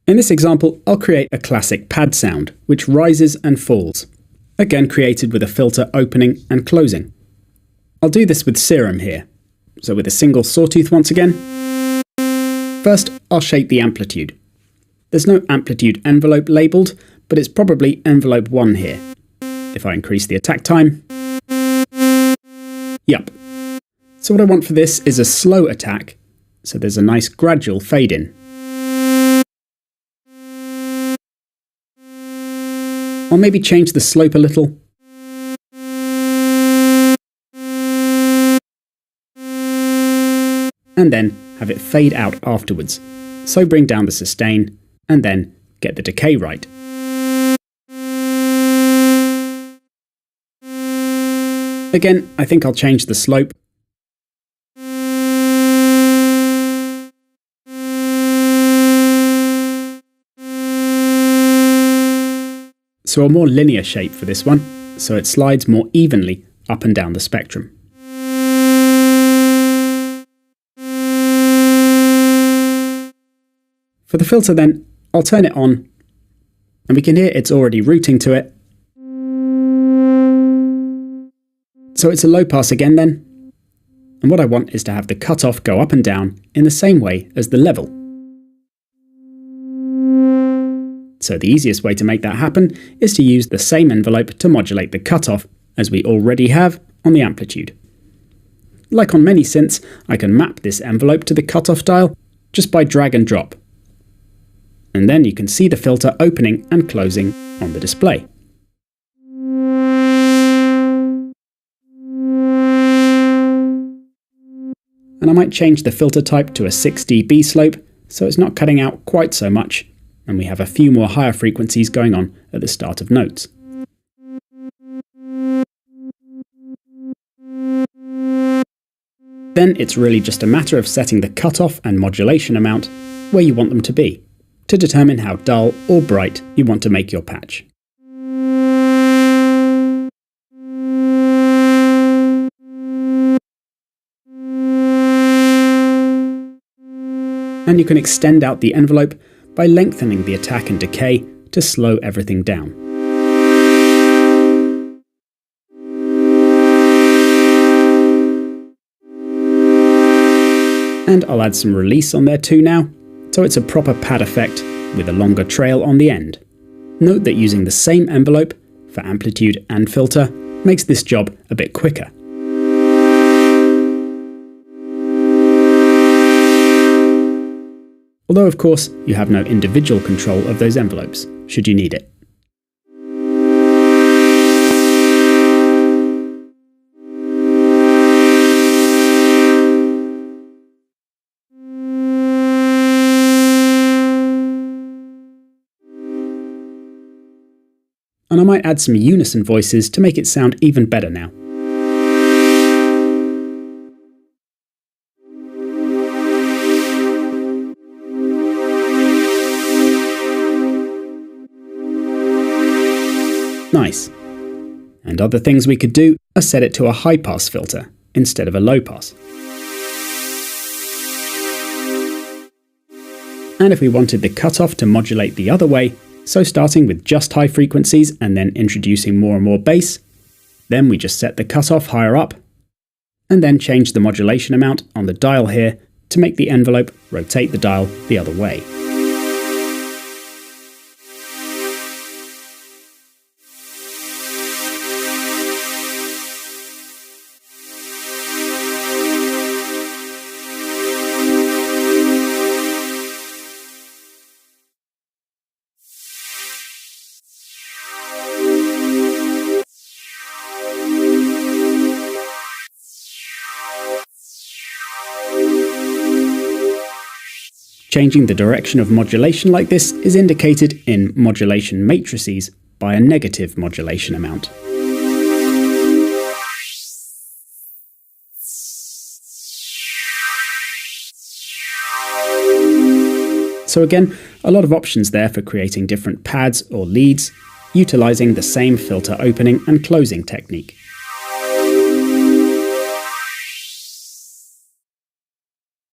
In this example, I'll create a classic pad sound, which rises and falls, again created with a filter opening and closing. I'll do this with Serum here, so with a single sawtooth once again. First, I'll shape the amplitude. There's no amplitude envelope labelled, but it's probably envelope 1 here. If I increase the attack time, yup. So what I want for this is a slow attack, so there's a nice gradual fade in. I'll maybe change the slope a little. And then have it fade out afterwards. So bring down the sustain, and then get the decay right. Again, I think I'll change the slope. So a more linear shape for this one, so it slides more evenly up and down the spectrum. For the filter then, I'll turn it on, and we can hear it's already routing to it. So it's a low pass again then, and what I want is to have the cutoff go up and down in the same way as the level. So the easiest way to make that happen is to use the same envelope to modulate the cutoff as we already have on the amplitude. Like on many synths, I can map this envelope to the cutoff dial just by drag and drop. And then you can see the filter opening and closing on the display. And I might change the filter type to a 6 dB slope so it's not cutting out quite so much, and we have a few more higher frequencies going on at the start of notes. Then it's really just a matter of setting the cutoff and modulation amount where you want them to be, to determine how dull or bright you want to make your patch. And you can extend out the envelope by lengthening the attack and decay to slow everything down. And I'll add some release on there too now, so it's a proper pad effect with a longer trail on the end. Note that using the same envelope for amplitude and filter makes this job a bit quicker. Although of course you have no individual control of those envelopes, should you need it. And I might add some unison voices to make it sound even better now. Nice. And other things we could do are set it to a high pass filter instead of a low pass. And if we wanted the cutoff to modulate the other way, so starting with just high frequencies and then introducing more and more bass, then we just set the cutoff higher up, and then change the modulation amount on the dial here to make the envelope rotate the dial the other way. Changing the direction of modulation like this is indicated in modulation matrices by a negative modulation amount. So again, a lot of options there for creating different pads or leads, utilising the same filter opening and closing technique.